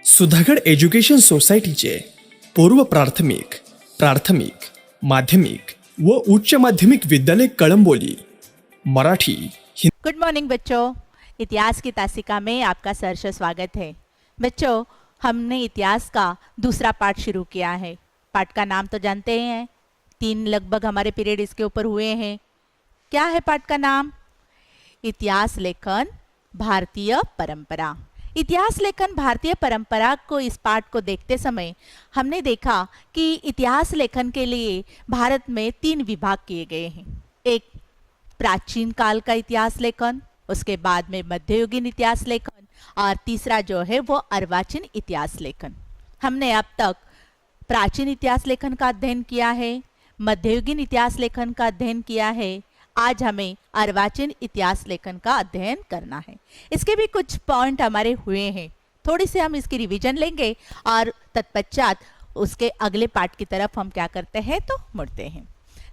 Sudhagad education सोसायटीचे पूर्व प्राथमिक, प्राथमिक, माध्यमिक व उच्च माध्यमिक विद्यालय कळंबोली मराठी गुड मॉर्निंग बच्चों, इतिहास की तासिका में आपका सहर्ष स्वागत है। बच्चों, हमने इतिहास का दूसरा पाठ शुरू किया है। पाठ का नाम तो जानते ही हैं, 3 लगभग हमारे पीरियड इसके ऊपर हुए हैं। क्या है पाठ का नाम? इतिहास लेखन भारतीय परंपरा। इतिहास लेखन भारतीय परंपरा को इस पाठ को देखते समय हमने देखा कि इतिहास लेखन के लिए भारत में 3 विभाग किए गए हैं। एक प्राचीन काल का इतिहास लेखन, उसके बाद में मध्ययुगीन इतिहास लेखन और तीसरा जो है वो अर्वाचीन इतिहास लेखन। हमने अब तक प्राचीन इतिहास लेखन का अध्ययन किया है, मध्ययुगीन इतिहास लेखन का अध्ययन किया है। आज हमें अर्वाचीन इतिहास लेखन का अध्ययन करना है। इसके भी कुछ पॉइंट हमारे हुए हैं, थोड़ी सी हम इसकी रिवीजन लेंगे और तत्पश्चात उसके अगले पार्ट की तरफ हम क्या करते हैं तो मुड़ते हैं।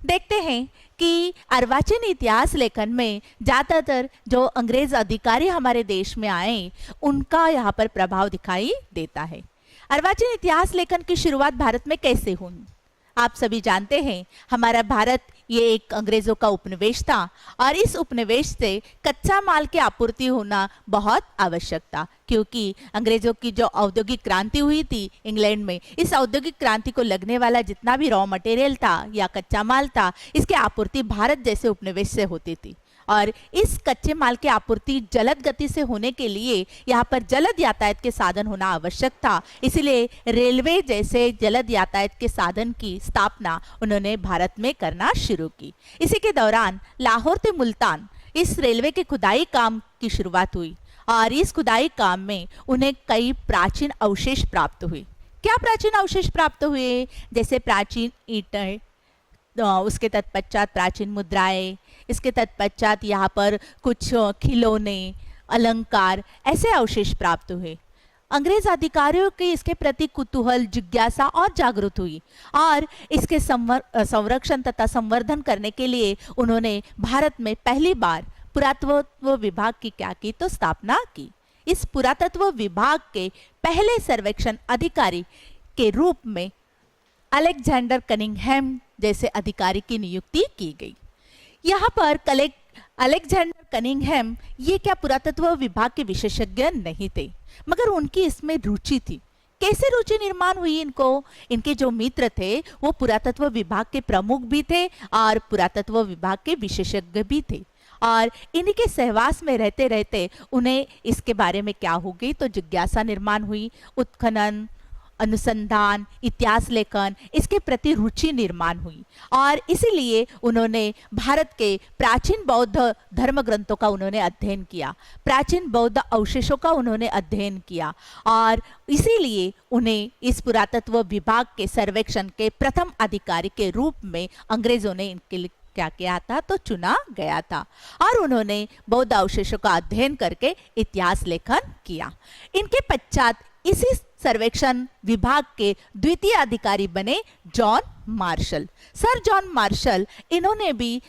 देखते हैं कि अर्वाचीन इतिहास लेखन में ज़्यादातर जो अंग्रेज अधिकारी हमारे देश में आए उनका यहाँ पर प्रभाव दिखाई देता है। अर्वाचीन इतिहास लेखन की शुरुआत भारत में कैसे हुई? आप सभी जानते हैं, हमारा भारत ये एक अंग्रेज़ों का उपनिवेश था और इस उपनिवेश से कच्चा माल की आपूर्ति होना बहुत आवश्यक था, क्योंकि अंग्रेज़ों की जो औद्योगिक क्रांति हुई थी इंग्लैंड में, इस औद्योगिक क्रांति को लगने वाला जितना भी रॉ मटेरियल था या कच्चा माल था, इसकी आपूर्ति भारत जैसे उपनिवेश से होती थी। और इस कच्चे माल की आपूर्ति जलद गति से होने के लिए यहाँ पर जलद यातायात के साधन होना आवश्यक था, इसलिए रेलवे जैसे जलद यातायात के साधन की स्थापना उन्होंने भारत में करना शुरू की। इसी के दौरान लाहौर से मुल्तान इस रेलवे के खुदाई काम की शुरुआत हुई और इस खुदाई काम में उन्हें कई प्राचीन अवशेष प्राप्त हुए। क्या प्राचीन अवशेष प्राप्त हुए? जैसे प्राचीन ईंटें, उसके तत्पश्चात प्राचीन मुद्राएं, इसके तत्पश्चात यहाँ पर कुछ खिलौने, अलंकार, ऐसे अवशेष प्राप्त हुए। अंग्रेज अधिकारियों के इसके प्रति कुतूहल, जिज्ञासा और जागृत हुई और इसके संरक्षण तथा संवर्धन करने के लिए उन्होंने भारत में पहली बार पुरातत्व विभाग की क्या की तो स्थापना की। इस पुरातत्व विभाग के पहले सर्वेक्षण अधिकारी के रूप में अलेक्जेंडर कनिंघम जैसे अधिकारी की नियुक्ति की गई। यहाँ पर अलेक्जेंडर कनिंघम ये क्या पुरातत्व विभाग के विशेषज्ञ नहीं थे, मगर उनकी इसमें रुचि थी। कैसे रुचि निर्माण हुई इनको? इनके जो मित्र थे वो पुरातत्व विभाग के प्रमुख भी थे और पुरातत्व विभाग के विशेषज्ञ भी थे और इन्हीं के सहवास में रहते रहते उन्हें इसके बारे में क्या हो गई तो जिज्ञासा निर्माण हुई। उत्खनन, अनुसंधान, इतिहास लेखन, इसके प्रति रुचि निर्माण हुई और इसीलिए उन्होंने भारत के प्राचीन बौद्ध धर्म ग्रंथों का उन्होंने अध्ययन किया, प्राचीन बौद्ध अवशेषों का उन्होंने अध्ययन किया और इसीलिए उन्हें इस पुरातत्व विभाग के सर्वेक्षण के प्रथम अधिकारी के रूप में अंग्रेजों ने इनके लिए क्या किया था तो चुना गया था और उन्होंने बौद्ध अवशेषों का अध्ययन करके इतिहास लेखन किया। इनके पश्चात इसी सर्वेक्षण विभाग के द्वितीय अधिकारी बने John Marshall. Sir John Marshall, इन्होंने भी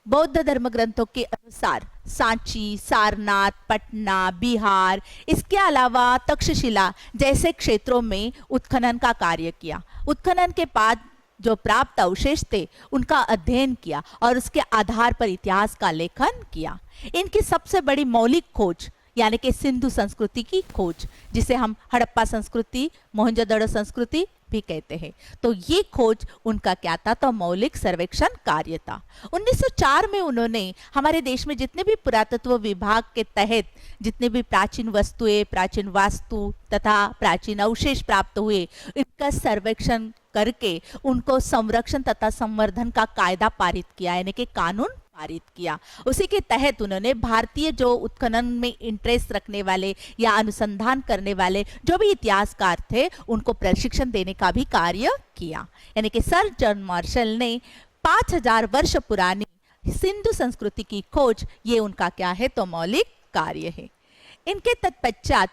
बौद्ध धर्म ग्रंथों के अनुसार सांची, सारनाथ, पटना, बिहार, इसके अलावा तक्षशिला जैसे क्षेत्रों में उत्खनन का कार्य किया। उत्खनन के बाद जो प्राप्त अवशेष थे उनका अध्ययन किया और उसके आधार पर इतिहास का लेखन किया। इनकी सबसे बड़ी मौलिक खोज यानी कि सिंधु संस्कृति की खोज, जिसे हम हड़प्पा संस्कृति, मोहनजोदड़ो संस्कृति भी कहते हैं, तो ये खोज उनका क्या था तो मौलिक सर्वेक्षण कार्य था। 1904 में उन्होंने हमारे देश में जितने भी पुरातत्व विभाग के तहत जितने भी प्राचीन वस्तुएं, प्राचीन वास्तु तथा प्राचीन अवशेष प्राप्त हुए, इनका सर्वेक्षण करके उनको संरक्षण तथा संवर्धन का कायदा पारित किया, यानी कि कानून पारित किया। उसी के तहत उन्होंने भारतीय जो उत्खनन में इंटरेस्ट रखने वाले या अनुसंधान करने वाले जो भी इतिहासकार थे उनको प्रशिक्षण देने का भी कार्य किया। यानी कि सर जॉन मार्शल ने 5000 वर्ष पुरानी सिंधु संस्कृति की खोज, ये उनका क्या है तो मौलिक कार्य है। इनके तत्पश्चात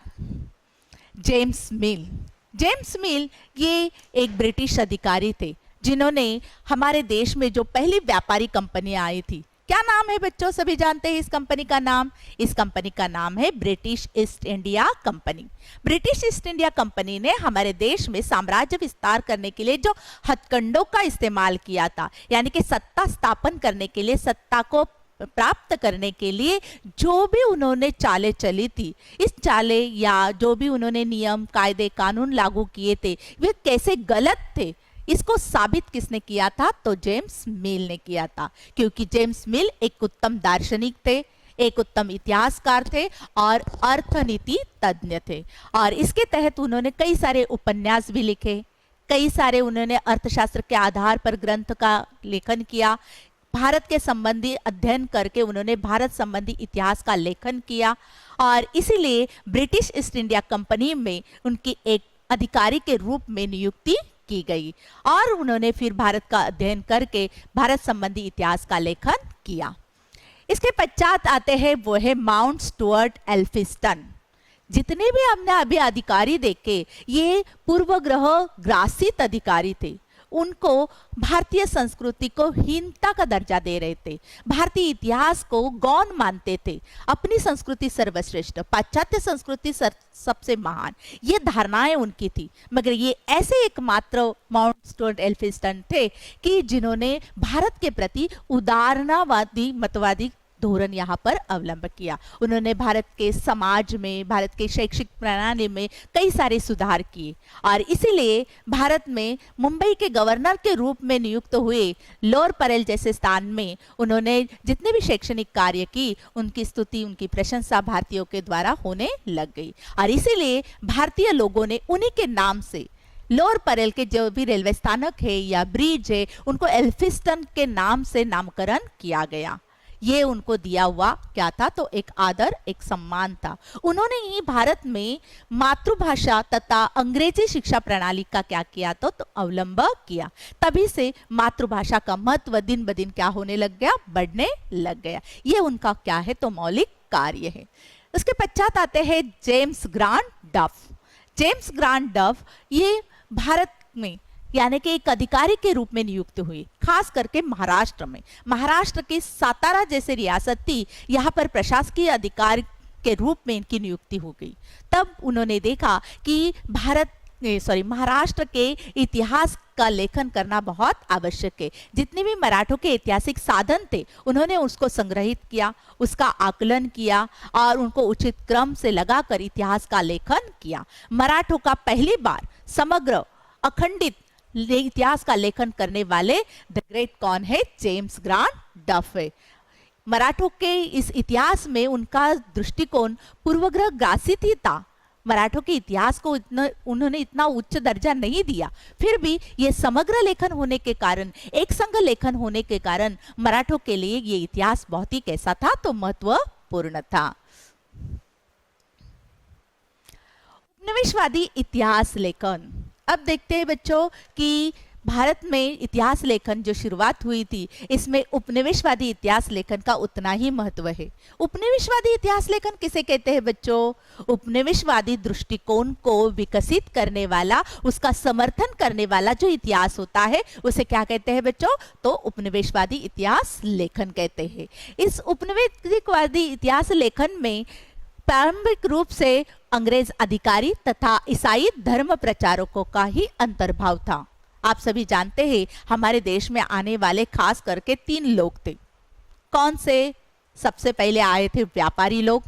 जेम्स मिल ये एक ब्रिटिश अधिकारी थे जिन्होंने हमारे देश में जो पहली व्यापारी कंपनियां आई थी, क्या नाम है बच्चों, सभी जानते हैं इस कंपनी का नाम? इस कंपनी का नाम है British east India company. British east India company ने हमारे देश में साम्राज्य विस्तार करने के लिए जो हथकंडों का इस्तेमाल किया था, यानी कि सत्ता स्थापन करने के लिए, सत्ता को प्राप्त करने के लिए जो भी उन्होंने चालें चली थी, इस चाले या जो भी उन्होंने नियम, कायदे, कानून लागू किए थे, वे कैसे गलत थे, इसको साबित किसने किया था? तो जेम्स मिल ने किया था। क्योंकि जेम्स मिल एक उत्तम दार्शनिक थे, एक उत्तम इतिहासकार थे और अर्थनीति तज्ञ थे। और इसके तहत उन्होंने कई सारे उपन्यास भी लिखे, कई सारे उन्होंने अर्थशास्त्र के आधार पर ग्रंथ का लेखन किया। भारत के संबंधी अध्ययन करके उन्होंने भारत संबंधी इतिहास का लेखन किया और इसीलिए ब्रिटिश ईस्ट इंडिया कंपनी में उनकी एक अधिकारी के रूप में नियुक्ति की गई और उन्होंने फिर भारत का अध्ययन करके भारत संबंधी इतिहास का लेखन किया। इसके पश्चात आते हैं वो है माउंट स्टुअर्ट एल्फिंस्टन। जितने भी हमने अभी अधिकारी देखे, ये पूर्वग्रह ग्रासित अधिकारी थे। उनको भारतीय संस्कृति को हीनता का दर्जा दे रहे थे, भारतीय इतिहास को गौण मानते थे, अपनी संस्कृति सर्वश्रेष्ठ, पाश्चात्य संस्कृति सबसे महान, ये धारणाएं उनकी थी। मगर ये ऐसे एकमात्र माउंट स्टुअर्ट एल्फिंस्टन थे कि जिन्होंने भारत के प्रति उदारतावादी मतवादी धोरण यहाँ पर अवलंब किया। उन्होंने भारत के समाज में, भारत के शैक्षिक प्रणाली में कई सारे सुधार किए और इसीलिए भारत में मुंबई के गवर्नर के रूप में नियुक्त हुए लॉर्ड परेल जैसे स्थान में उन्होंने जितने भी शैक्षणिक कार्य की, उनकी स्तुति, उनकी प्रशंसा भारतीयों के द्वारा होने लग गई और इसीलिए भारतीय लोगों ने उन्हीं के नाम से लॉर्ड परेल के जो भी रेलवे स्थानक है या ब्रिज है, उनको एल्फिंस्टन के नाम से नामकरण किया गया। ये उनको दिया हुआ क्या था? तो एक आदर, एक सम्मान था। उन्होंने ही भारत में मातृभाषा तथा अंग्रेजी शिक्षा प्रणाली का क्या किया तो अवलंब किया। तभी से मातृभाषा का महत्व दिन ब दिन क्या होने लग गया? बढ़ने लग गया। ये उनका क्या है? तो मौलिक कार्य है। उसके पश्चात आते हैं जेम्स ग्रांट डफ। जेम्स ग्रांट डफ ये भारत में यानी कि एक अधिकारी के रूप में नियुक्त हुई, खास करके महाराष्ट्र में। महाराष्ट्र की सातारा जैसे रियासत थी, यहाँ पर प्रशासकीय अधिकारी के रूप में इनकी नियुक्ति हो गई। तब उन्होंने देखा कि महाराष्ट्र के इतिहास का लेखन करना बहुत आवश्यक है। जितने भी मराठों के ऐतिहासिक साधन थे, उन्होंने उसको संग्रहित किया, उसका आकलन किया और उनको उचित क्रम से लगाकर इतिहास का लेखन किया। मराठों का पहली बार समग्र अखंडित इतिहास का लेखन करने वाले द ग्रेट कौन है? जेम्स ग्रांट डफ है। मराठों के इस इतिहास में उनका दृष्टिकोण पूर्वग्रह ग्रासित ही था। मराठों के इतिहास को उन्होंने इतना उच्च दर्जा नहीं दिया, फिर भी ये समग्र लेखन होने के कारण, एक संग लेखन होने के कारण मराठों के लिए ये इतिहास बहुत ही कैसा था? तो महत्वपूर्ण था। उपनिवेशवादी इतिहास लेखन। अब देखते हैं बच्चों कि भारत में इतिहास लेखन जो शुरुआत हुई थी, इसमें उपनिवेशवादी इतिहास लेखन का उतना ही महत्व है। उपनिवेशवादी इतिहास लेखन किसे कहते हैं बच्चों? उपनिवेशवादी दृष्टिकोण को विकसित करने वाला, उसका समर्थन करने वाला जो इतिहास होता है, उसे क्या कहते हैं बच्चों? तो उपनिवेशवादी इतिहास लेखन कहते हैं। इस उपनिवेशवादी इतिहास लेखन में प्रारंभिक रूप से अंग्रेज अधिकारी तथा ईसाई धर्म प्रचारकों का ही अंतर्भाव था। आप सभी जानते हैं हमारे देश में आने वाले खास करके 3 लोग थे। कौन से? सबसे पहले आए थे व्यापारी लोग,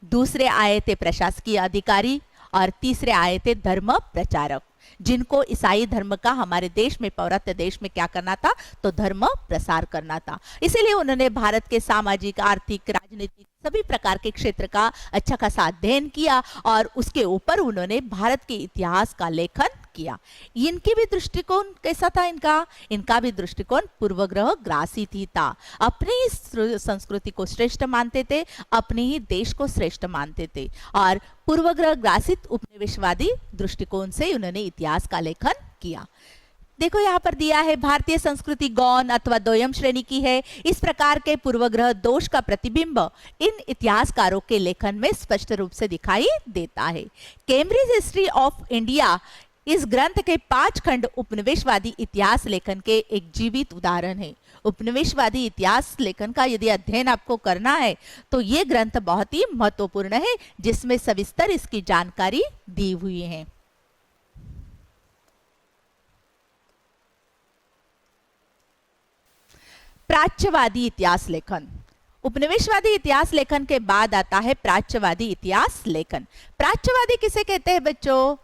दूसरे आए थे प्रशासकीय अधिकारी और तीसरे आए थे धर्म प्रचारक, जिनको ईसाई धर्म का हमारे देश में, पौरत्य देश में क्या करना था? तो धर्म प्रसार करना था। इसीलिए उन्होंने भारत के सामाजिक, आर्थिक, राजनीतिक सभी प्रकार के क्षेत्र का अच्छा खासा अध्ययन किया और उसके ऊपर उन्होंने भारत के इतिहास का लेखन किया। इनकी भी दृष्टिकोण कैसा था? इनका भी दृष्टिकोण पूर्वग्रह ग्रासित ही था। अपनी ही संस्कृति को श्रेष्ठ मानते थे, अपने ही देश को श्रेष्ठ मानते थे और पूर्वग्रह ग्रासित उपनिवेशवादी दृष्टिकोण से उन्होंने इतिहास का लेखन किया। देखो यहाँ पर दिया है, भारतीय संस्कृति गौण अथवा द्वयम श्रेणी की है। इस प्रकार के पूर्वग्रह दोष का प्रतिबिंब इन इतिहासकारों के लेखन में स्पष्ट रूप से दिखाई देता है। कैम्ब्रिज हिस्ट्री ऑफ इंडिया इस ग्रंथ के 5 खंड उपनिवेशवादी इतिहास लेखन के एक जीवित उदाहरण है। उपनिवेशवादी इतिहास लेखन का यदि अध्ययन आपको करना है तो ये ग्रंथ बहुत ही महत्वपूर्ण है, जिसमें सविस्तर इसकी जानकारी दी हुई है। प्राच्यवादी इतिहास लेखन। उपनिवेशवादी इतिहास लेखन के बाद आता है प्राच्यवादी इतिहास लेखन। प्राच्यवादी किसे कहते हैं बच्चों?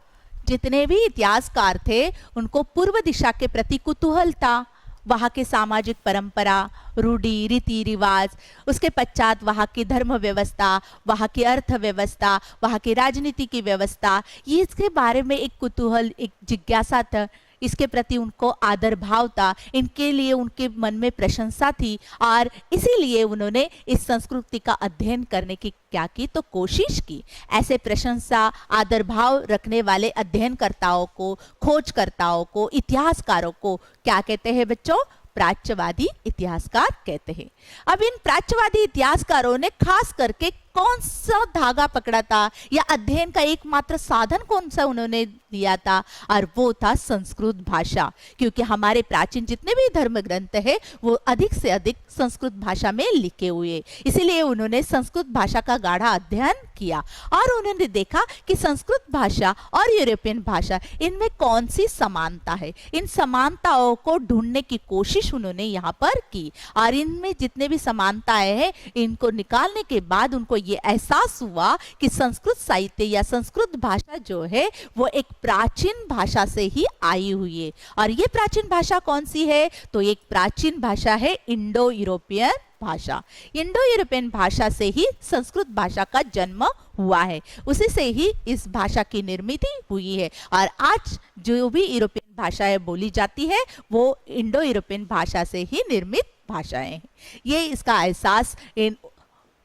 जितने भी इतिहासकार थे उनको पूर्व दिशा के प्रति कुतूहल था, वहाँ के सामाजिक परंपरा, रूढ़ी, रीति रिवाज, उसके पश्चात वहाँ की धर्म व्यवस्था, वहाँ की अर्थव्यवस्था, वहाँ की राजनीति की व्यवस्था, ये इसके बारे में एक कुतूहल, एक जिज्ञासा था, इसके प्रति उनको आदर भाव था, इनके लिए उनके मन में प्रशंसा थी और इसीलिए उन्होंने इस संस्कृति का अध्ययन करने की क्या की तो कोशिश की। ऐसे प्रशंसा आदर भाव रखने वाले अध्ययनकर्ताओं को, खोजकर्ताओं को, इतिहासकारों को क्या कहते हैं बच्चों? प्राच्यवादी इतिहासकार कहते हैं। अब इन प्राच्यवादी इतिहासकारों ने खास करके कौन सा धागा पकड़ा था या अध्ययन का एकमात्र साधन कौन सा उन्होंने दिया था? और वो था संस्कृत भाषा, क्योंकि हमारे प्राचीन जितने भी धर्म ग्रंथ है वो अधिक से अधिक संस्कृत भाषा में लिखे हुए, इसीलिए उन्होंने संस्कृत भाषा का गाढ़ा अध्ययन किया और उन्होंने देखा कि संस्कृत भाषा और यूरोपियन भाषा इनमें कौन सी समानता है। इन समानताओं को ढूंढने की कोशिश उन्होंने यहाँ पर की और इनमें जितने भी समानताएं हैं इनको निकालने के बाद उनको ये एहसास हुआ कि संस्कृत साहित्य या संस्कृत भाषा जो है वो एक प्राचीन भाषा से ही आई हुई है। और ये प्राचीन भाषा कौन सी है? तो एक प्राचीन भाषा है इंडो यूरोपियन भाषा। इंडो यूरोपियन भाषा से ही संस्कृत भाषा का जन्म हुआ है, उसी से ही इस भाषा की निर्मित हुई है और आज जो भी यूरोपियन भाषाएं बोली जाती है वो इंडो यूरोपियन भाषा से ही निर्मित भाषाएं हैं। ये इसका एहसास इन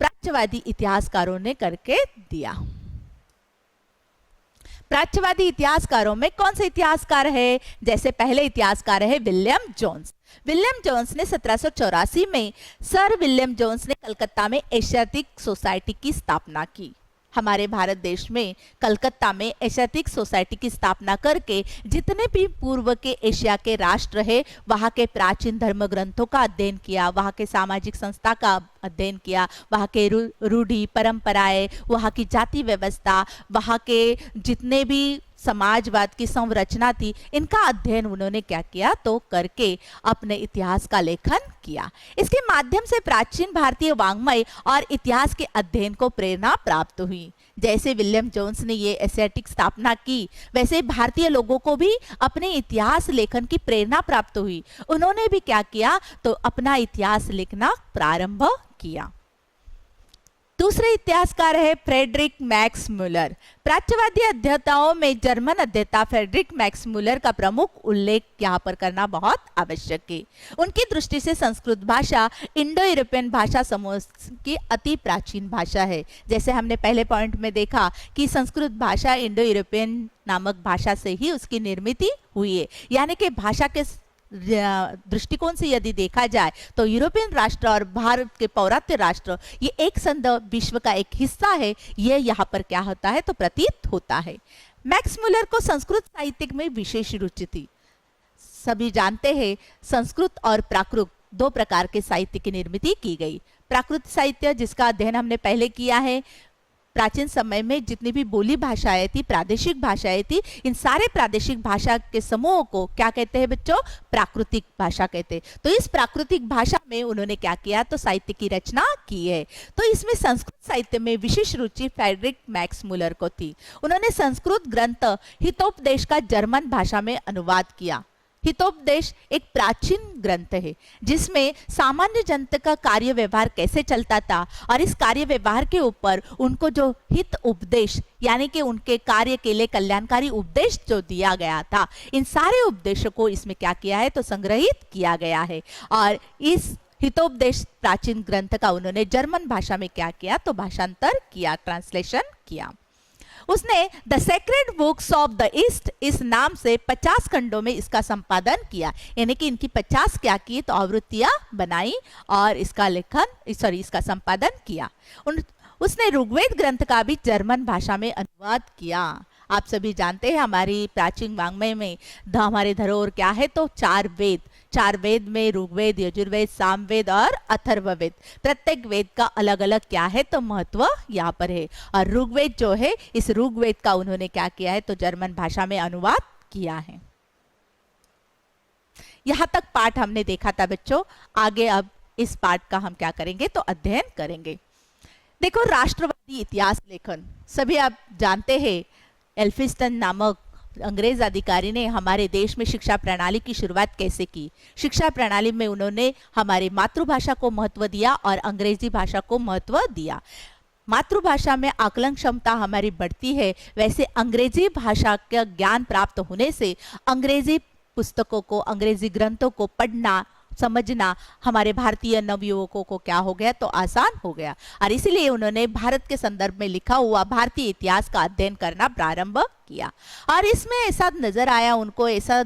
प्राच्यवादी इतिहासकारों ने करके दिया। प्राच्यवादी इतिहासकारों में कौन से इतिहासकार है? जैसे पहले इतिहासकार है विलियम जोन्स। विलियम जोन्स ने 1784 में सर विलियम जोन्स ने कलकत्ता में एशियाटिक सोसाइटी की स्थापना की। हमारे भारत देश में कलकत्ता में एशियाटिक सोसाइटी की स्थापना करके जितने भी पूर्व के एशिया के राष्ट्र है वहाँ के प्राचीन धर्म ग्रंथों का अध्ययन किया, वहाँ के सामाजिक संस्था का अध्ययन किया, वहाँ के रूढ़ी परंपराएं, वहाँ की जाति व्यवस्था, वहाँ के जितने भी समाजवाद की संरचना थी, इनका अध्ययन उन्होंने क्या किया तो करके अपने इतिहास का लेखन किया। इसके माध्यम से प्राचीन भारतीय वाङ्मय और इतिहास के अध्ययन को प्रेरणा प्राप्त हुई। जैसे विलियम जोन्स ने ये एशियाटिक स्थापना की, वैसे भारतीय लोगों को भी अपने इतिहास लेखन की प्रेरणा प्राप्त हुई। उन्होंने भी क्या किया तो अपना इतिहास लिखना प्रारंभ किया। दूसरे इतिहासकार है फ्रेडरिक मैक्स मुलर। प्राच्यवादी अध्येताओं में जर्मन अध्येता फ्रेडरिक मैक्स मुलर का प्रमुख उल्लेख यहाँ पर करना बहुत आवश्यक है। उनकी दृष्टि से संस्कृत भाषा इंडो यूरोपियन भाषा समूह की अति प्राचीन भाषा है। जैसे हमने पहले पॉइंट में देखा कि संस्कृत भाषा इंडो यूरोपियन नामक भाषा से ही उसकी निर्मित हुई है, यानी कि भाषा के दृष्टिकोण से यदि देखा जाए तो यूरोपियन राष्ट्र और भारत के पौरात्य राष्ट्र ये एक संघ विश्व का एक हिस्सा है, ये यहाँ पर क्या होता है तो प्रतीत होता है। मैक्स मुलर को संस्कृत साहित्य में विशेष रुचि थी। सभी जानते हैं संस्कृत और प्राकृत दो प्रकार के साहित्य की निर्मित की गई। प्राकृत साहित्य जिसका अध्ययन हमने पहले किया है, प्राचीन समय में जितनी भी बोली भाषाएं थी, प्रादेशिक भाषाएं थी, इन सारे प्रादेशिक भाषा के समूह को क्या कहते हैं बच्चों? प्राकृतिक भाषा कहते हैं। तो इस प्राकृतिक भाषा में उन्होंने क्या किया तो साहित्य की रचना की है। तो इसमें संस्कृत साहित्य में विशेष रुचि फ्रेडरिक मैक्स मुलर को थी। उन्होंने संस्कृत ग्रंथ हितोपदेश का जर्मन भाषा में अनुवाद किया। हितोपदेश एक प्राचीन ग्रंथ है जिसमें सामान्य जनता का कार्य व्यवहार कैसे चलता था और इस कार्य व्यवहार के ऊपर उनको जो हित उपदेश यानी कि उनके कार्य के लिए कल्याणकारी उपदेश जो दिया गया था, इन सारे उपदेशों को इसमें क्या किया है तो संग्रहित किया गया है। और इस हितोपदेश प्राचीन ग्रंथ का उन्होंने जर्मन भाषा में क्या किया तो भाषांतर किया, ट्रांसलेशन किया। उसने the sacred books of the east इस नाम से 50 खंडों में इसका संपादन किया, यानी कि इनकी 50 क्या की तो आवृत्तियां बनाई और इसका इसका संपादन किया। उसने ऋग्वेद ग्रंथ का भी जर्मन भाषा में अनुवाद किया। आप सभी जानते हैं हमारी प्राचीन वाङ्मय में हमारे धरोहर क्या है तो 4 वेद, चार वेद में ऋग्वेद, यजुर्वेद, सामवेद और अथर्ववेद, प्रत्येक वेद का अलग अलग क्या है तो महत्व यहाँ पर है। और ऋग्वेद जो है, इस ऋग्वेद का उन्होंने क्या किया है तो जर्मन भाषा में अनुवाद किया है। यहाँ तक पाठ हमने देखा था बच्चों। आगे अब इस पाठ का हम क्या करेंगे तो अध्ययन करेंगे। देखो, राष्ट्रवादी इतिहास लेखन, सभी आप जानते हैं एल्फिंस्टन नामक अंग्रेज अधिकारी ने हमारे देश में शिक्षा प्रणाली की शुरुआत कैसे की। शिक्षा प्रणाली में उन्होंने हमारी मातृभाषा को महत्व दिया और अंग्रेजी भाषा को महत्व दिया। मातृभाषा में आकलन क्षमता हमारी बढ़ती है, वैसे अंग्रेजी भाषा का ज्ञान प्राप्त होने से अंग्रेजी पुस्तकों को, अंग्रेजी ग्रंथों को पढ़ना, समझना हमारे भारतीय नवयुवकों को क्या हो गया तो आसान हो गया। और इसीलिए उन्होंने भारत के संदर्भ में लिखा हुआ भारतीय इतिहास का अध्ययन करना प्रारंभ किया। और इसमें ऐसा नजर आया उनको, ऐसा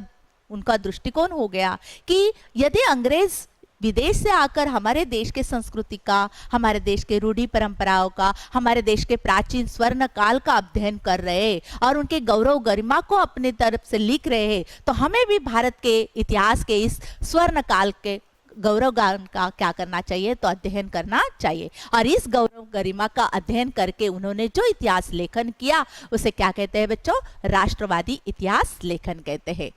उनका दृष्टिकोण हो गया कि यदि अंग्रेज विदेश से आकर हमारे देश के संस्कृति का, हमारे देश के रूढ़ि परंपराओं का, हमारे देश के प्राचीन स्वर्ण काल का अध्ययन कर रहे और उनके गौरव गरिमा को अपनी तरफ से लिख रहे हैं, तो हमें भी भारत के इतिहास के इस स्वर्ण काल के गौरव गान का क्या करना चाहिए तो अध्ययन करना चाहिए। और इस गौरव गरिमा का अध्ययन करके उन्होंने जो इतिहास लेखन किया उसे क्या कहते हैं बच्चों, राष्ट्रवादी इतिहास लेखन कहते हैं।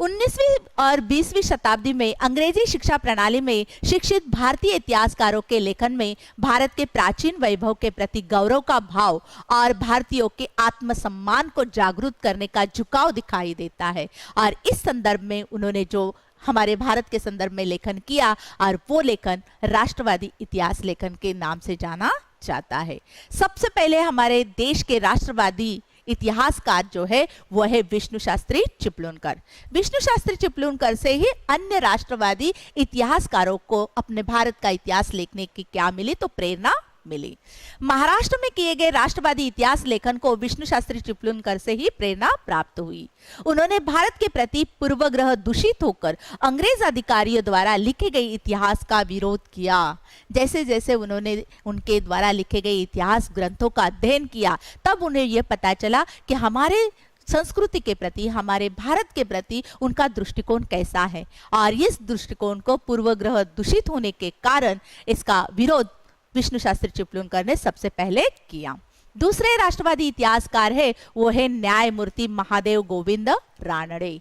19वीं और 20वीं शताब्दी में अंग्रेजी शिक्षा प्रणाली में शिक्षित भारतीय इतिहासकारों के लेखन में भारत के प्राचीन वैभव के प्रति गौरव का भाव और भारतीयों के आत्मसम्मान को जागरूक करने का झुकाव दिखाई देता है। और इस संदर्भ में उन्होंने जो हमारे भारत के संदर्भ में लेखन किया और वो लेखन राष्ट्रवादी इतिहास लेखन के नाम से जाना जाता है। सबसे पहले हमारे देश के राष्ट्रवादी इतिहासकार जो है वो है विष्णु शास्त्री चिपलूनकर। विष्णु शास्त्री चिपलूनकर से ही अन्य राष्ट्रवादी इतिहासकारों को अपने भारत का इतिहास लिखने की क्या मिली तो प्रेरणा मिली। महाराष्ट्र में किए गए राष्ट्रवादी इतिहास लेखन को विष्णु शास्त्री चिपलूनकर से ही प्रेरणा प्राप्त हुई। उन्होंने भारत के प्रति पूर्वग्रह दूषित होकर अंग्रेज अधिकारियों द्वारा लिखे गए इतिहास का विरोध किया। जैसे जैसे उन्होंने उनके द्वारा लिखे गए इतिहास ग्रंथों का अध्ययन किया, तब उन्हें यह पता चला कि हमारे संस्कृति के प्रति, हमारे भारत के प्रति उनका दृष्टिकोण कैसा है। और इस दृष्टिकोण को पूर्वग्रह दूषित होने के कारण इसका विरोध विष्णु शास्त्री चिपलूनकर ने सबसे पहले किया। दूसरे राष्ट्रवादी इतिहासकार है वो है न्यायमूर्ति Mahadev Govind Ranade.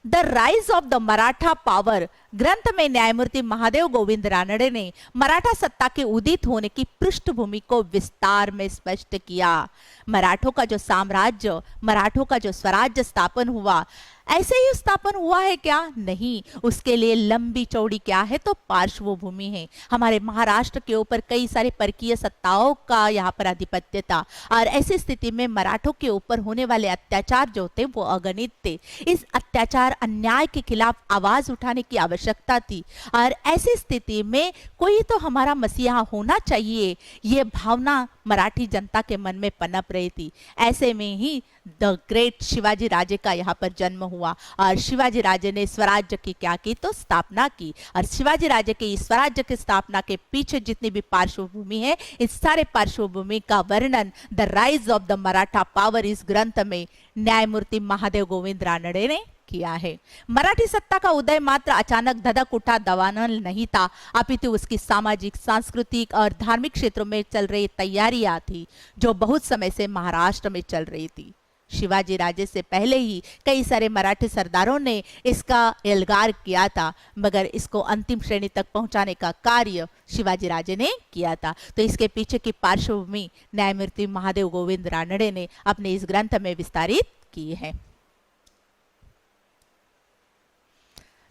The rise of the Maratha power ग्रंथ में न्यायमूर्ति महादेव गोविंद रानडे ने मराठा सत्ता के उदित होने की पृष्ठभूमि को विस्तार में स्पष्ट किया। मराठों का जो साम्राज्य, मराठों का जो स्वराज्य स्थापन हुआ, ऐसे ही स्थापन हुआ है क्या? नहीं, उसके लिए लंबी चौड़ी क्या है तो पार्श्वभूमि है। हमारे महाराष्ट्र के ऊपर कई सारे परकीय सत्ताओं का यहाँ पर आधिपत्य था और ऐसी स्थिति में मराठों के ऊपर होने वाले अत्याचार जो थे वो अगणित थे। इस अत्याचार, अन्याय के खिलाफ आवाज उठाने की आवश्यकता थी और ऐसी स्थिति में कोई तो हमारा मसीहा होना चाहिए, ये भावना मराठी जनता के मन में पनप रही थी। ऐसे में ही द ग्रेट शिवाजी राजे का यहाँ पर जन्म हुआ और शिवाजी राजे ने स्वराज्य की क्या की तो स्थापना की। और शिवाजी राजे के इस स्वराज्य की स्थापना के पीछे जितनी भी पार्श्वभूमि है, इस सारे पार्श्वभूमि का वर्णन the rise of the Maratha power इस ग्रंथ में न्यायमूर्ति महादेव गोविंद रानडे ने किया है। मराठी सत्ता का उदय मात्र अचानक धधक उठा दवानल नहीं था, अपितु उसकी सामाजिक, सांस्कृतिक और धार्मिक क्षेत्रों में चल रही तैयारियां थी जो बहुत समय से महाराष्ट्र में चल रही थी। शिवाजी राजे से पहले ही कई सारे मराठी सरदारों ने इसका एल्गार किया था, मगर इसको अंतिम श्रेणी तक पहुंचाने का कार्य शिवाजी राजे ने किया था। तो इसके पीछे की पार्श्वभूमि न्यायमूर्ति महादेव गोविंद रानडे ने अपने इस ग्रंथ में विस्तारित की है।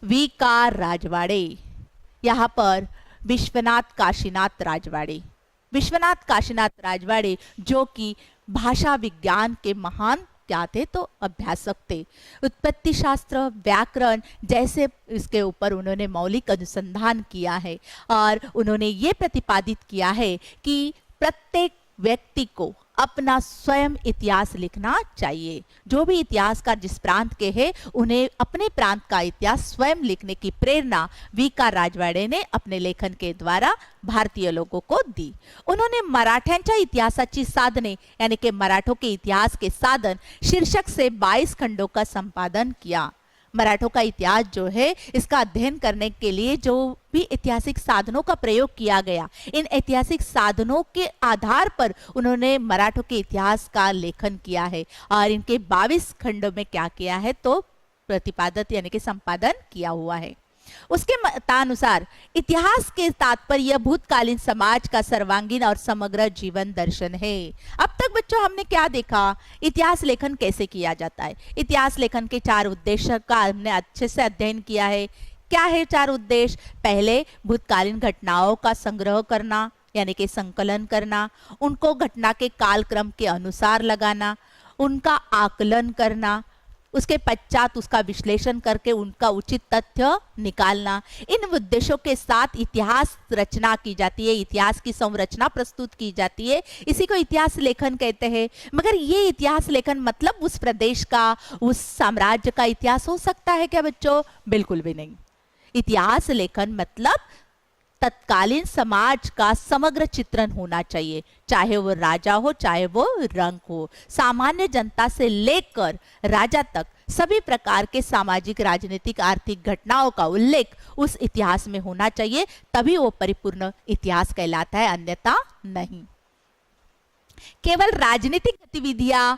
वी.का. राजवाड़े, यहाँ पर विश्वनाथ काशीनाथ राजवाड़े, विश्वनाथ काशीनाथ राजवाड़े जो कि भाषा विज्ञान के महान क्या थे तो अभ्यासक थे। उत्पत्ति शास्त्र, व्याकरण जैसे इसके ऊपर उन्होंने मौलिक अनुसंधान किया है और उन्होंने ये प्रतिपादित किया है कि प्रत्येक व्यक्ति को अपना स्वयं इतिहास लिखना चाहिए। जो भी इतिहासकार जिस प्रांत के हैं उन्हें अपने प्रांत का इतिहास स्वयं लिखने की प्रेरणा वी.का. राजवाड़े ने अपने लेखन के द्वारा भारतीय लोगों को दी। उन्होंने मराठ्यांच्या इतिहासाची साधने यानी कि मराठों के इतिहास के साधन शीर्षक से 22 खंडों का संपादन किया। मराठों का इतिहास जो है इसका अध्ययन करने के लिए जो भी ऐतिहासिक साधनों का प्रयोग किया गया, इन ऐतिहासिक साधनों के आधार पर उन्होंने मराठों के इतिहास का लेखन किया है और इनके 22 खंडों में क्या किया है तो प्रतिपादित यानी कि संपादन किया हुआ है। उसके मतानुसार इतिहास के तात्पर्य भूतकालीन समाज का सर्वांगीण और समग्र जीवन दर्शन है। अब तक बच्चों हमने क्या देखा, इतिहास लेखन कैसे किया जाता है। इतिहास लेखन के 4 उद्देश्य का हमने अच्छे से अध्ययन किया है। क्या है 4 उद्देश्य? पहले भूतकालीन घटनाओं का संग्रह करना यानी कि संकलन करना, उनको घटना के कालक्रम के अनुसार लगाना, उनका आकलन करना, उसके पश्चात उसका विश्लेषण करके उनका उचित तथ्य निकालना। इन उद्देश्यों के साथ इतिहास रचना की जाती है, इतिहास की संरचना प्रस्तुत की जाती है। इसी को इतिहास लेखन कहते हैं। मगर ये इतिहास लेखन मतलब उस प्रदेश का, उस साम्राज्य का इतिहास हो सकता है क्या बच्चों? बिल्कुल भी नहीं। इतिहास लेखन मतलब तत्कालीन समाज का समग्र चित्रण होना चाहिए, चाहे वो राजा हो चाहे वो रंक हो। सामान्य जनता से लेकर राजा तक सभी प्रकार के सामाजिक, राजनीतिक, आर्थिक घटनाओं का उल्लेख उस इतिहास में होना चाहिए, तभी वो परिपूर्ण इतिहास कहलाता है, अन्यथा नहीं। केवल राजनीतिक गतिविधियां,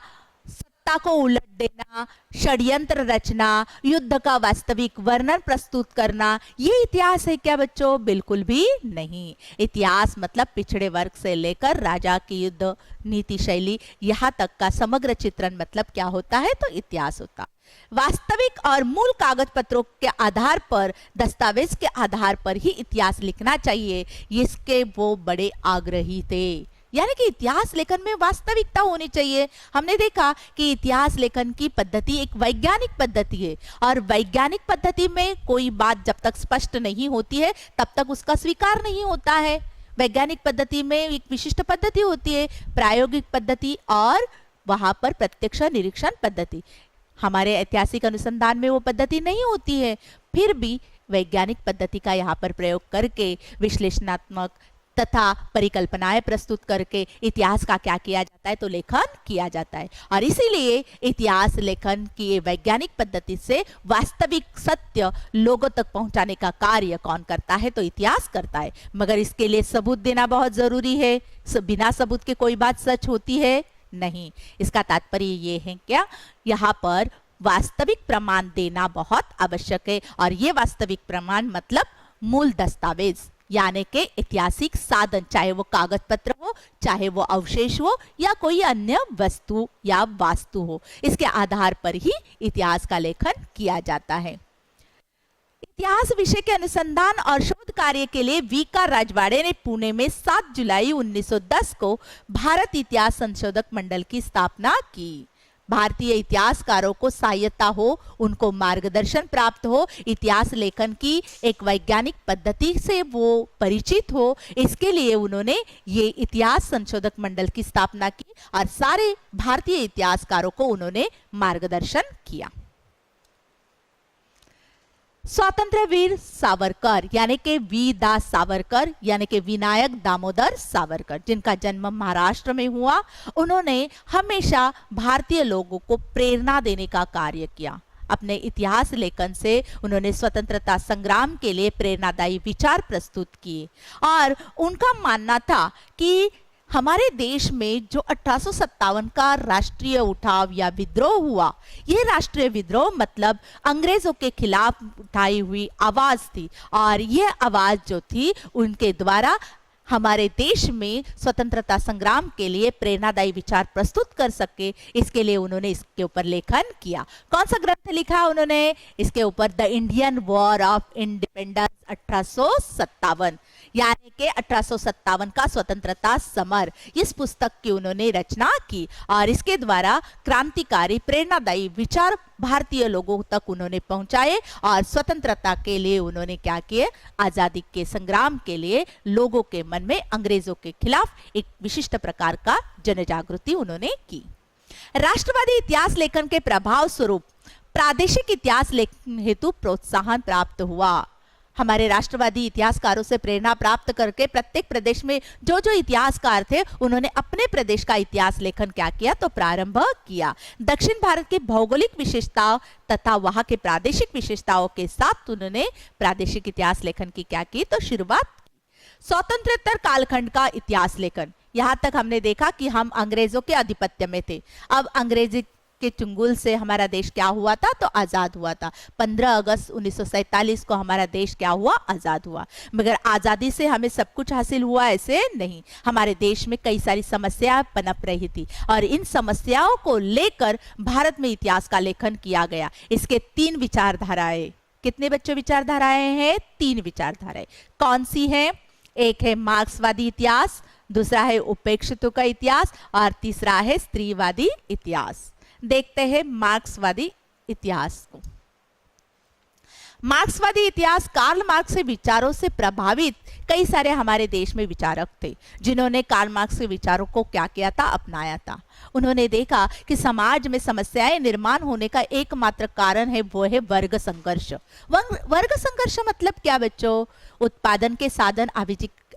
सत्ता को उलट देना, षड्यंत्र रचना, युद्ध का वास्तविक वर्णन प्रस्तुत करना, ये इतिहास है क्या बच्चों? बिल्कुल भी नहीं। इतिहास मतलब पिछड़े वर्ग से लेकर राजा की युद्ध नीति शैली यहाँ तक का समग्र चित्रण मतलब क्या होता है तो इतिहास होता। वास्तविक और मूल कागज पत्रों के आधार पर, दस्तावेज के आधार पर ही इतिहास लिखना चाहिए, इसके वो बड़े आग्रही थे। यानी कि इतिहास लेखन में वास्तविकता होनी चाहिए। हमने देखा कि इतिहास लेखन की पद्धति एक वैज्ञानिक पद्धति है और वैज्ञानिक पद्धति में कोई बात जब तक स्पष्ट नहीं होती है तब तक उसका स्वीकार नहीं होता है। वैज्ञानिक पद्धति में एक विशिष्ट पद्धति होती है, प्रायोगिक पद्धति और वहां पर प्रत्यक्ष निरीक्षण पद्धति। हमारे ऐतिहासिक अनुसंधान में वो पद्धति नहीं होती है, फिर भी वैज्ञानिक पद्धति का यहाँ पर प्रयोग करके विश्लेषणात्मक तथा परिकल्पनाएं प्रस्तुत करके इतिहास का क्या किया जाता है तो लेखन किया जाता है। और इसीलिए इतिहास लेखन की वैज्ञानिक पद्धति से वास्तविक सत्य लोगों तक पहुंचाने का कार्य कौन करता है तो इतिहास करता है। मगर इसके लिए सबूत देना बहुत जरूरी है। बिना सबूत के कोई बात सच होती है नहीं। इसका तात्पर्य ये है क्या, यहाँ पर वास्तविक प्रमाण देना बहुत आवश्यक है। और ये वास्तविक प्रमाण मतलब मूल दस्तावेज यानी के ऐतिहासिक साधन, चाहे वो कागज पत्र हो, चाहे वो अवशेष हो या कोई अन्य वस्तु या वास्तु हो, इसके आधार पर ही इतिहास का लेखन किया जाता है। इतिहास विषय के अनुसंधान और शोध कार्य के लिए वी.का. राजवाड़े ने पुणे में 7 जुलाई 1910 को भारत इतिहास संशोधक मंडल की स्थापना की। भारतीय इतिहासकारों को सहायता हो, उनको मार्गदर्शन प्राप्त हो, इतिहास लेखन की एक वैज्ञानिक पद्धति से वो परिचित हो, इसके लिए उन्होंने ये इतिहास संशोधक मंडल की स्थापना की और सारे भारतीय इतिहासकारों को उन्होंने मार्गदर्शन किया। स्वतंत्र वीर सावरकर यानी कि वी. दा. सावरकर यानी कि विनायक दामोदर सावरकर, जिनका जन्म महाराष्ट्र में हुआ, उन्होंने हमेशा भारतीय लोगों को प्रेरणा देने का कार्य किया। अपने इतिहास लेखन से उन्होंने स्वतंत्रता संग्राम के लिए प्रेरणादायी विचार प्रस्तुत किए और उनका मानना था कि हमारे देश में जो 1857 का राष्ट्रीय उठाव या विद्रोह हुआ, यह राष्ट्रीय विद्रोह मतलब अंग्रेजों के खिलाफ उठाई हुई आवाज थी और यह आवाज जो थी उनके द्वारा हमारे देश में स्वतंत्रता संग्राम के लिए प्रेरणादायी विचार प्रस्तुत कर सके, इसके लिए उन्होंने इसके ऊपर लेखन किया। कौन सा ग्रंथ लिखा उन्होंने? इसके ऊपर the Indian war of independence 1857 यानी कि 1857 का स्वतंत्रता समर, इस पुस्तक की उन्होंने रचना की और इसके द्वारा क्रांतिकारी प्रेरणादायी विचार भारतीय लोगों तक उन्होंने पहुंचाए और स्वतंत्रता के लिए उन्होंने क्या किए, आजादी के संग्राम के लिए लोगों के मन में अंग्रेजों के खिलाफ एक विशिष्ट प्रकार का जनजागृति उन्होंने की। राष्ट्रवादी इतिहास लेखन के प्रभाव स्वरूप प्रादेशिक इतिहास लेखन हेतु प्रोत्साहन प्राप्त हुआ। हमारे राष्ट्रवादी इतिहासकारों से प्रेरणा प्राप्त करके प्रत्येक प्रदेश में जो जो इतिहासकार थे उन्होंने अपने प्रदेश का इतिहास लेखन क्या किया तो प्रारंभ किया। दक्षिण भारत की भौगोलिक विशेषताओं तथा वहां के प्रादेशिक विशेषताओं के साथ उन्होंने प्रादेशिक इतिहास लेखन की क्या की तो शुरुआत की। स्वतंत्रोत्तर कालखंड का इतिहास लेखन, यहाँ तक हमने देखा कि हम अंग्रेजों के आधिपत्य में थे। अब अंग्रेजी के चुंगल से हमारा देश क्या हुआ था तो आजाद हुआ था। 15 अगस्त 1947 को हमारा देश क्या हुआ आजाद हुआ। मगर आजादी से हमें सब कुछ हासिल हुआ ऐसे नहीं, हमारे देश में कई सारी समस्याएं पनप रही थी और इन समस्याओं को लेकर भारत में इतिहास का लेखन किया गया। इसके 3 विचारधाराएं, कितने बच्चों विचारधाराएं हैं? 3 विचारधाराएं। कौन सी हैं? एक है मार्क्सवादी इतिहास, दूसरा है उपेक्षितों का इतिहास और तीसरा है स्त्रीवादी इतिहास। देखते हैं मार्क्सवादी इतिहास को। मार्क्सवादी इतिहास कार्ल मार्क्स के विचारों से प्रभावित कई सारे हमारे देश में विचारक थे जिन्होंने कार्ल मार्क्स के विचारों को क्या किया था, अपनाया था। उन्होंने देखा कि समाज में समस्याएं निर्माण होने का एकमात्र कारण है वो है वर्ग संघर्ष। वर्ग संघर्ष मतलब क्या बच्चों? उत्पादन के साधन,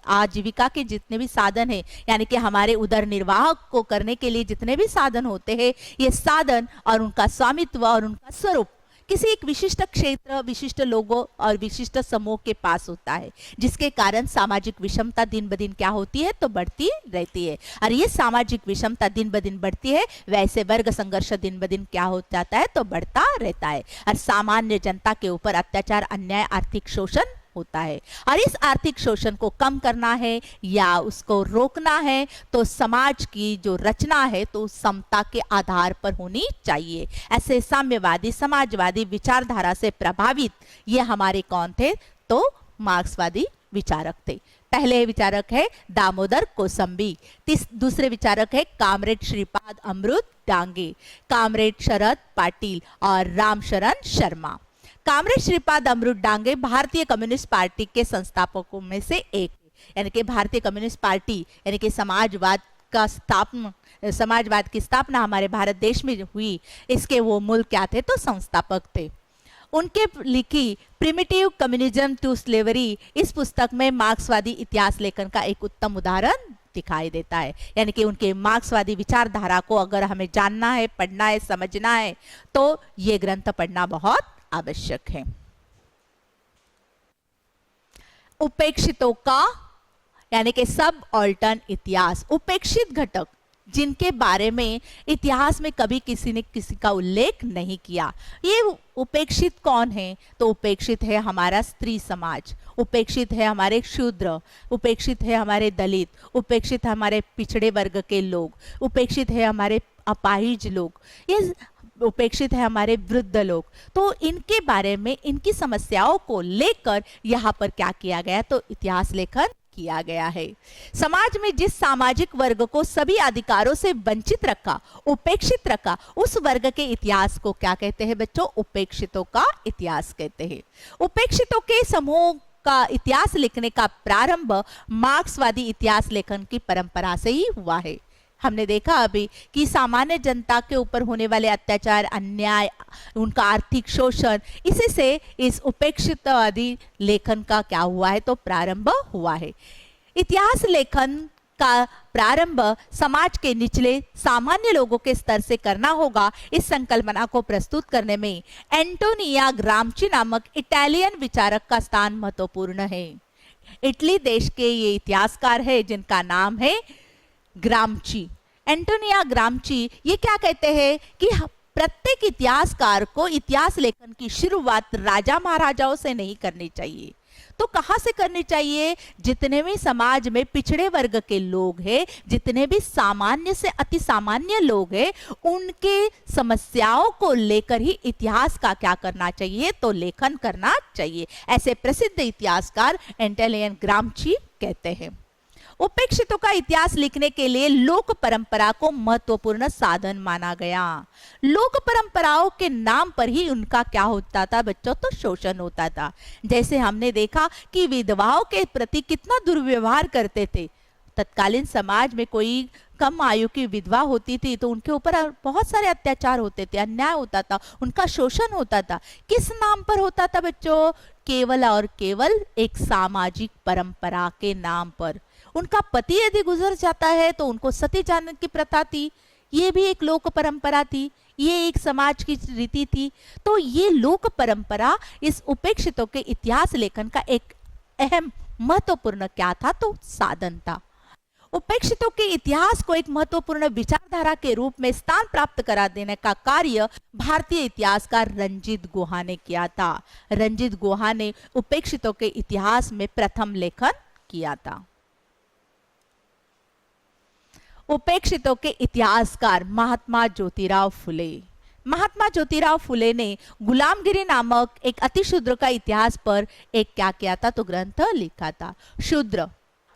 आजीविका के जितने भी साधन हैं, यानी कि हमारे उदर निर्वाह को करने के लिए जितने भी साधन होते हैं, ये साधन और उनका स्वामित्व और उनका स्वरूप किसी एक विशिष्ट क्षेत्र, विशिष्ट लोगों और विशिष्ट समूह के पास होता है, जिसके कारण सामाजिक विषमता दिन ब दिन क्या होती है तो बढ़ती रहती है। और ये सामाजिक विषमता दिन ब दिन बढ़ती है, वैसे वर्ग संघर्ष दिन ब दिन क्या हो जाता है तो बढ़ता रहता है और सामान्य जनता के ऊपर अत्याचार, अन्याय, आर्थिक शोषण होता है। और इस आर्थिक शोषण को कम करना है या उसको रोकना है तो समाज की जो रचना है तो समता के आधार पर होनी चाहिए। ऐसे साम्यवादी समाजवादी विचारधारा से प्रभावित ये हमारे कौन थे तो मार्क्सवादी विचारक थे। पहले विचारक है दामोदर कोसंबी, दूसरे विचारक है कामरेड श्रीपाद अमृत डांगे, कामरेड शरद पाटिल और रामशरण शर्मा। कामरेड श्रीपाद अमृत डांगे भारतीय कम्युनिस्ट पार्टी के संस्थापकों में से एक, यानी कि भारतीय कम्युनिस्ट पार्टी यानी कि समाजवाद की स्थापना हमारे भारत देश में हुई, इसके वो मूल क्या थे तो संस्थापक थे। उनके लिखी प्रिमिटिव कम्युनिज्म टू स्लेवरी इस पुस्तक में मार्क्सवादी इतिहास लेखन का एक उत्तम उदाहरण दिखाई देता है। यानी कि उनके मार्क्सवादी विचारधारा को अगर हमें जानना है, पढ़ना है, समझना है तो ये ग्रंथ पढ़ना बहुत आवश्यक है। उपेक्षितों का यानी कि सब ऑल्टर्न इतिहास, उपेक्षित घटक जिनके बारे में इतिहास में कभी किसी ने किसी का उल्लेख नहीं किया। ये उपेक्षित कौन है तो उपेक्षित है हमारा स्त्री समाज, उपेक्षित है हमारे शूद्र, उपेक्षित है हमारे दलित, उपेक्षित है हमारे पिछड़े वर्ग के लोग, उपेक्षित है हमारे अपाहिज लोग, ये उपेक्षित है हमारे वृद्ध लोग। तो इनके बारे में, इनकी समस्याओं को लेकर यहाँ पर क्या किया गया तो इतिहास लेखन किया गया है। समाज में जिस सामाजिक वर्ग को सभी अधिकारों से वंचित रखा, उपेक्षित रखा, उस वर्ग के इतिहास को क्या कहते हैं बच्चों? उपेक्षितों का इतिहास कहते हैं। उपेक्षितों के समूह का इतिहास लिखने का प्रारंभ मार्क्सवादी इतिहास लेखन की परंपरा से ही हुआ है। हमने देखा अभी कि सामान्य जनता के ऊपर होने वाले अत्याचार, अन्याय, उनका आर्थिक शोषण, इसी से इस उपेक्षितवादी लेखन का क्या हुआ है तो प्रारंभ हुआ है। इतिहास लेखन का प्रारंभ समाज के निचले सामान्य लोगों के स्तर से करना होगा। इस संकल्पना को प्रस्तुत करने में एंटोनिया ग्राम्ची नामक इटालियन विचारक का स्थान महत्वपूर्ण है। इटली देश के ये इतिहासकार है जिनका नाम है ग्राम्ची। एंटोनिया ग्राम्ची ये क्या कहते हैं कि प्रत्येक इतिहासकार को इतिहास लेखन की शुरुआत राजा महाराजाओं से नहीं करनी चाहिए। तो कहां से करनी चाहिए? जितने भी समाज में पिछड़े वर्ग के लोग हैं, जितने भी सामान्य से अति सामान्य लोग हैं, उनके समस्याओं को लेकर ही इतिहास का क्या करना चाहिए तो लेखन करना चाहिए। ऐसे प्रसिद्ध इतिहासकार एंटोनिया ग्राम्ची कहते हैं। उपेक्षितों का इतिहास लिखने के लिए लोक परंपरा को महत्वपूर्ण साधन माना गया। लोक परंपराओं के नाम पर ही उनका क्या होता था बच्चों तो शोषण होता था। जैसे हमने देखा कि विधवाओं के प्रति कितना दुर्व्यवहार करते थे। तत्कालीन समाज में कोई कम आयु की विधवा होती थी तो उनके ऊपर बहुत सारे अत्याचार होते थे, अन्याय होता था, उनका शोषण होता था। किस नाम पर होता था बच्चों? केवल और केवल एक सामाजिक परंपरा के नाम पर। उनका पति यदि गुजर जाता है तो उनको सती जाने की प्रथा थी, ये भी एक लोक परंपरा थी, ये एक समाज की रीति थी। तो ये लोक परंपरा इस उपेक्षितों के इतिहास लेखन का एक अहम महत्वपूर्ण क्या था, तो साधन था। उपेक्षितों के इतिहास को एक महत्वपूर्ण विचारधारा के रूप में स्थान प्राप्त करा देने का कार्य भारतीय इतिहासकार रंजीत गुहा ने किया था। रंजीत गुहा ने उपेक्षितों के इतिहास में प्रथम लेखन किया था। उपेक्षितों के इतिहासकार महात्मा ज्योतिराव फुले। महात्मा ज्योतिराव फुले ने गुलामगिरी नामक एक अतिशूद्र का इतिहास पर एक क्या किया था, तो ग्रंथ लिखा था। शूद्र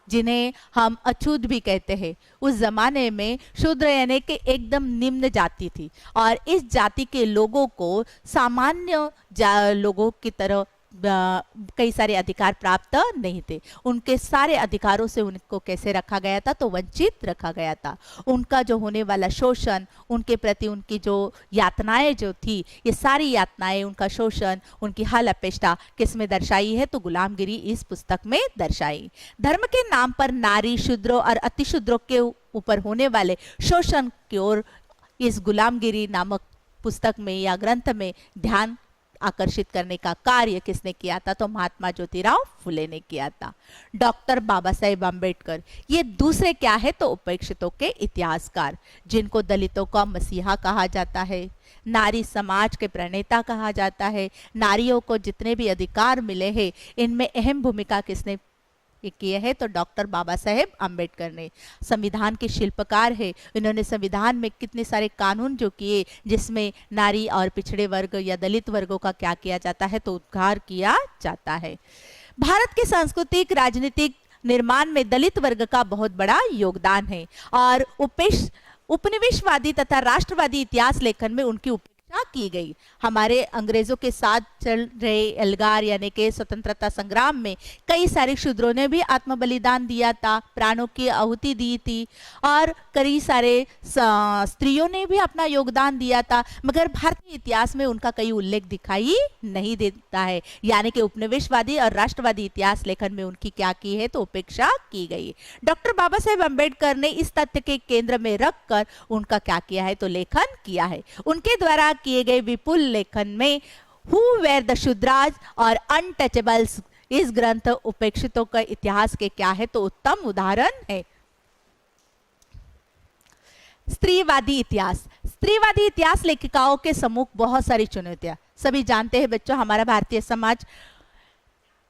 जिन्हें हम अछूत भी कहते हैं, उस जमाने में शूद्र यानी कि एकदम निम्न जाति थी और इस जाति के लोगों को सामान्य लोगों की तरह कई सारे अधिकार प्राप्त नहीं थे। उनके सारे अधिकारों से उनको कैसे रखा गया था, तो वंचित रखा गया था। उनका जो होने वाला शोषण, उनके प्रति उनकी जो यातनाएं जो थी, ये सारी यातनाएं, उनका शोषण, उनकी हल अपेष्टा किस में दर्शाई है, तो गुलामगिरी इस पुस्तक में दर्शाई। धर्म के नाम पर नारी, शूद्रों और अतिशूद्रों के ऊपर होने वाले शोषण की ओर इस गुलामगिरी नामक पुस्तक में या ग्रंथ में ध्यान आकर्षित करने का कार्य किसने किया था, तो महात्मा ज्योतिराव फुले ने किया था। डॉक्टर बाबा साहेब अम्बेडकर ये दूसरे क्या है, तो उपेक्षितों के इतिहासकार, जिनको दलितों का मसीहा कहा जाता है, नारी समाज के प्रणेता कहा जाता है। नारियों को जितने भी अधिकार मिले हैं, इनमें अहम भूमिका किसने किए है, तो डॉक्टर बाबा साहेब अम्बेडकर ने। संविधान के शिल्पकार है, इन्होंने संविधान में कितने सारे कानून जो किए, जिसमें नारी और पिछड़े वर्ग या दलित वर्गों का क्या किया जाता है, तो उद्धार किया जाता है। भारत के सांस्कृतिक राजनीतिक निर्माण में दलित वर्ग का बहुत बड़ा योगदान है और उपनिवेशवादी तथा राष्ट्रवादी इतिहास लेखन में उनकी की गई। हमारे अंग्रेजों के साथ चल रहे एल्गार यानी के स्वतंत्रता संग्राम में कई सारे शूद्रों ने भी आत्म बलिदान दिया था, प्राणों की आहुति दी थी और कई सारे स्त्रियों ने भी अपना योगदान दिया था, मगर भारतीय इतिहास में उनका कई उल्लेख दिखाई नहीं देता है। यानी कि उपनिवेशवादी और राष्ट्रवादी इतिहास लेखन में उनकी क्या की है, तो उपेक्षा की गई। डॉक्टर बाबा साहेब अम्बेडकर ने इस तथ्य के केंद्र में रखकर उनका क्या किया है, तो लेखन किया है। उनके द्वारा किए गए विपुल लेखन में हु वेर द शूद्राज और अनटचेबल्स इस ग्रंथ उपेक्षितों का इतिहास के क्या है, तो उत्तम उदाहरण है। स्त्रीवादी इतिहास। स्त्रीवादी इतिहास लेखिकाओं के सम्मुख बहुत सारी चुनौतियां, सभी जानते हैं बच्चों, हमारा भारतीय समाज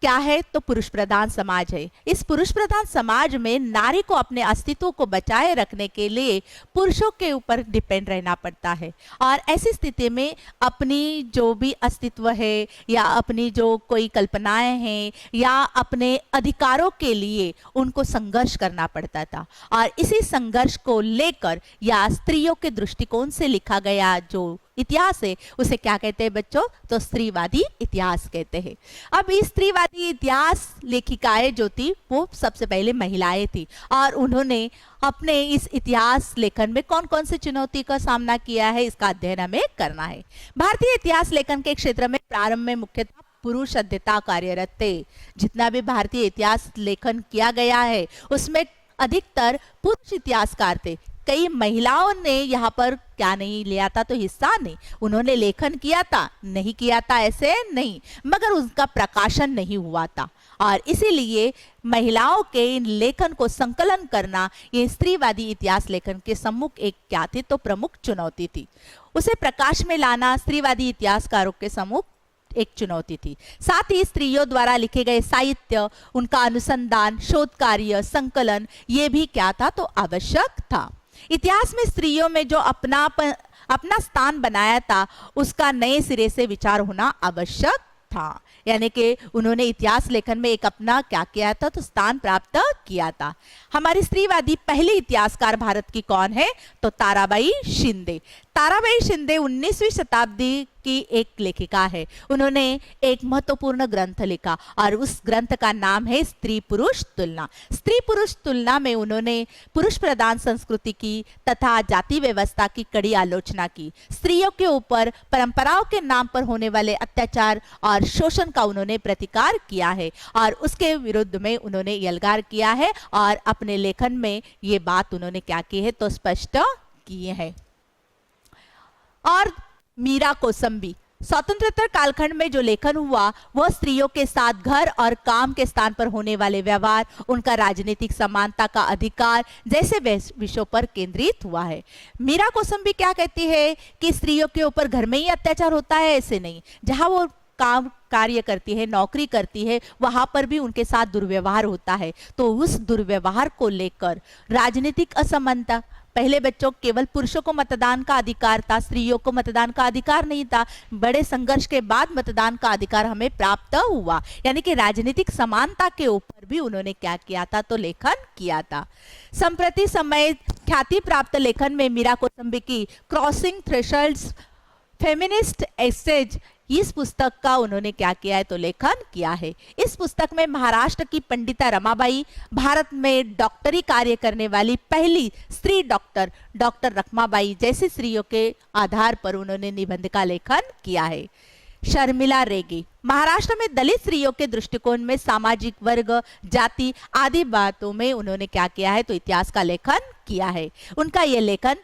क्या है, तो पुरुष प्रधान समाज है। इस पुरुष प्रधान समाज में नारी को अपने अस्तित्व को बचाए रखने के लिए पुरुषों के ऊपर डिपेंड रहना पड़ता है और ऐसी स्थिति में अपनी जो भी अस्तित्व है या अपनी जो कोई कल्पनाएं हैं या अपने अधिकारों के लिए उनको संघर्ष करना पड़ता था और इसी संघर्ष को लेकर या स्त्रियों के दृष्टिकोण से लिखा गया जो इतिहास है उसे क्या कहते हैं बच्चों, तो स्त्रीवादी इतिहास कहते हैं। अब इस स्त्रीवादी इतिहास लेखिकाएं जो थी वो सबसे पहले महिलाएं थी और उन्होंने अपने इस इतिहास लेखन में कौन कौन सी चुनौती का सामना किया है, इसका अध्ययन हमें करना है। भारतीय इतिहास लेखन के क्षेत्र में प्रारंभ में मुख्यतः पुरुष अध्येता कार्यरत थे। जितना भी भारतीय इतिहास लेखन किया गया है उसमें अधिकतर पुरुष इतिहासकार थे। कई महिलाओं ने यहाँ पर क्या नहीं लिया था, तो हिस्सा नहीं, उन्होंने लेखन किया था, नहीं किया था ऐसे नहीं, मगर उनका प्रकाशन नहीं हुआ था और इसीलिए महिलाओं के इन लेखन को संकलन करना ये स्त्रीवादी इतिहास लेखन के सम्मुख एक क्या थी, तो प्रमुख चुनौती थी। उसे प्रकाश में लाना स्त्रीवादी इतिहासकारों के सम्मुख एक चुनौती थी। साथ ही स्त्रियों द्वारा लिखे गए साहित्य, उनका अनुसंधान, शोध कार्य, संकलन ये भी क्या था, तो आवश्यक था। इतिहास में स्त्रियों में जो अपना स्थान बनाया था उसका नए सिरे से विचार होना आवश्यक था। यानी कि उन्होंने इतिहास लेखन में एक अपना क्या किया था, तो स्थान प्राप्त किया था। हमारी स्त्रीवादी पहली इतिहासकार भारत की कौन है, तो ताराबाई शिंदे। ताराबाई शिंदे 19वीं शताब्दी की एक लेखिका है। उन्होंने एक महत्वपूर्ण ग्रंथ लिखा और उस ग्रंथ का नाम है स्त्री पुरुष तुलना। स्त्री पुरुष तुलना में उन्होंने पुरुष प्रधान संस्कृति की तथा जाति व्यवस्था की कड़ी आलोचना की। स्त्रियों के ऊपर परंपराओं के नाम पर होने वाले अत्याचार और शोषण का उन्होंने प्रतिकार किया है और उसके विरुद्ध में उन्होंने यलगार किया है और अपने लेखन में ये बात उन्होंने क्या की है तो स्पष्ट किए हैं। और मीरा कोसंबी, स्वतंत्रता कालखंड में जो लेखन हुआ वह स्त्रियों के साथ घर और काम के स्थान पर होने वाले व्यवहार, उनका राजनीतिक समानता का अधिकार जैसे विषयों पर केंद्रित हुआ है। मीरा कोसंबी क्या कहती है कि स्त्रियों के ऊपर घर में ही अत्याचार होता है, ऐसे नहीं, जहां वो काम कार्य करती है, नौकरी करती है, वहां पर भी उनके साथ दुर्व्यवहार होता है। तो उस दुर्व्यवहार को लेकर राजनीतिक असमानता, पहले बच्चों केवल पुरुषों को मतदान का अधिकार था, स्त्रियों को मतदान का अधिकार नहीं था। बड़े संघर्ष के बाद मतदान का अधिकार हमें प्राप्त हुआ, यानी कि राजनीतिक समानता के ऊपर भी उन्होंने क्या किया था तो लेखन किया था। संप्रति समय ख्याति प्राप्त लेखन में मीरा कोसंबी की क्रॉसिंग थ्रेशोल्ड्स फेमिनिस्ट एसेज, इस पुस्तक का उन्होंने क्या किया है तो लेखन किया है। इस पुस्तक में महाराष्ट्र की पंडिता रमाबाई, भारत में डॉक्टरी कार्य करने वाली पहली स्त्री डॉक्टर रखमाबाई जैसी स्त्रियों के आधार पर उन्होंने निबंध का लेखन किया है। शर्मिला रेगी, महाराष्ट्र में दलित स्त्रियों के दृष्टिकोण में सामाजिक वर्ग, जाति आदि बातों में उन्होंने क्या किया है तो इतिहास का लेखन किया है। उनका यह लेखन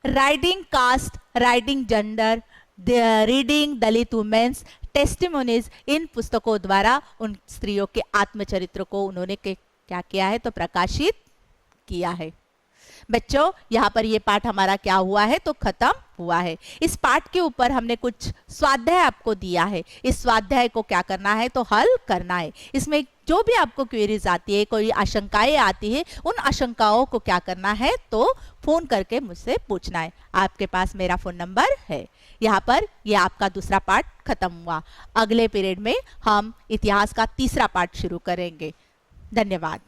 writing caste, writing gender, reading Dalit women's testimonies, इन पुस्तकों द्वारा उन स्त्रियों के आत्मचरित्र को उन्होंने क्या किया है तो प्रकाशित किया है। बच्चों, यहाँ पर ये पाठ हमारा क्या हुआ है तो खत्म हुआ है। इस पाठ के ऊपर हमने कुछ स्वाध्याय आपको दिया है। इस स्वाध्याय को क्या करना है तो हल करना है। इसमें जो भी आपको क्वेरीज आती है, कोई आशंकाएं आती है, उन आशंकाओं को क्या करना है तो फोन करके मुझसे पूछना है। आपके पास मेरा फोन नंबर है। यहाँ पर यह आपका दूसरा पाठ खत्म हुआ। अगले पीरियड में हम इतिहास का तीसरा पाठ शुरू करेंगे। धन्यवाद।